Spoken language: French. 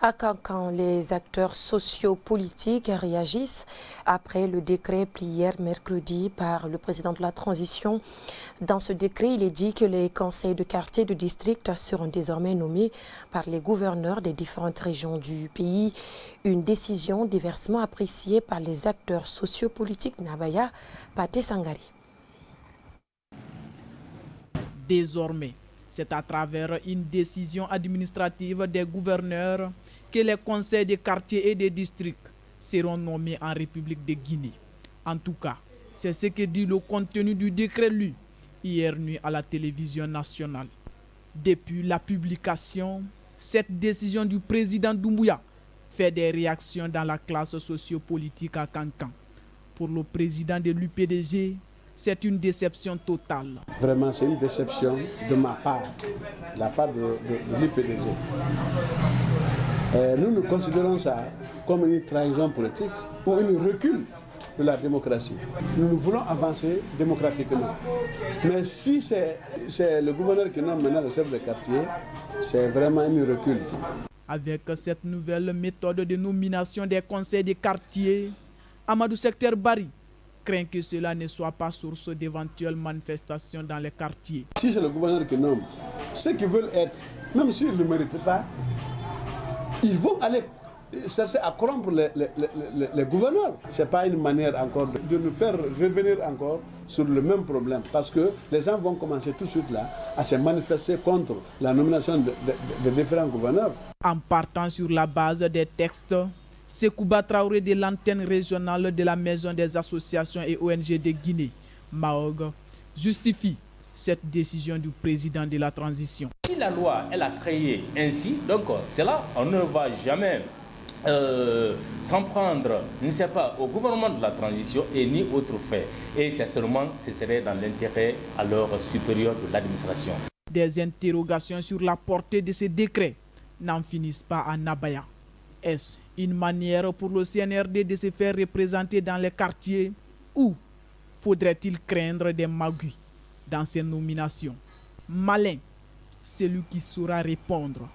À Cancan, les acteurs sociopolitiques réagissent après le décret pris hier mercredi par le président de la transition. Dans ce décret, il est dit que les conseils de quartier de district seront désormais nommés par les gouverneurs des différentes régions du pays. Une décision diversement appréciée par les acteurs sociopolitiques Nabaya, Paté Sangari. Désormais, c'est à travers une décision administrative des gouverneurs que les conseils des quartiers et des districts seront nommés en République de Guinée. En tout cas, c'est ce que dit le contenu du décret lu hier nuit à la télévision nationale. Depuis la publication, cette décision du président Doumbouya fait des réactions dans la classe sociopolitique à Cancan. Pour le président de l'UPDG, c'est une déception totale. Vraiment, c'est une déception de ma part, la part de l'UPDG. Nous considérons ça comme une trahison politique ou une recul de la démocratie. Nous voulons avancer démocratiquement. Mais si c'est le gouverneur qui nomme maintenant le chef de quartier, c'est vraiment un recul. Avec cette nouvelle méthode de nomination des conseils de quartier, Amadou Secteur Bari craint que cela ne soit pas source d'éventuelles manifestations dans les quartiers. Si c'est le gouverneur qui nomme, ceux qui veulent être, même s'ils ne méritent pas, ils vont aller chercher à corrompre les gouverneurs. Ce n'est pas une manière encore de nous faire revenir encore sur le même problème. Parce que les gens vont commencer tout de suite là à se manifester contre la nomination de différents gouverneurs. En partant sur la base des textes, Sekouba Traoré de l'antenne régionale de la Maison des associations et ONG de Guinée, MAOG, justifie cette décision du président de la transition. Si la loi elle a créé ainsi, donc cela, on ne va jamais s'en prendre, ne sais pas, au gouvernement de la transition et ni autre fait. Et sincèrement, ce serait dans l'intérêt alors supérieur de l'administration. Des interrogations sur la portée de ces décrets n'en finissent pas à Nabaya. Est-ce une manière pour le CNRD de se faire représenter dans les quartiers ou faudrait-il craindre des magouilles dans ces nominations? Malin, celui qui saura répondre.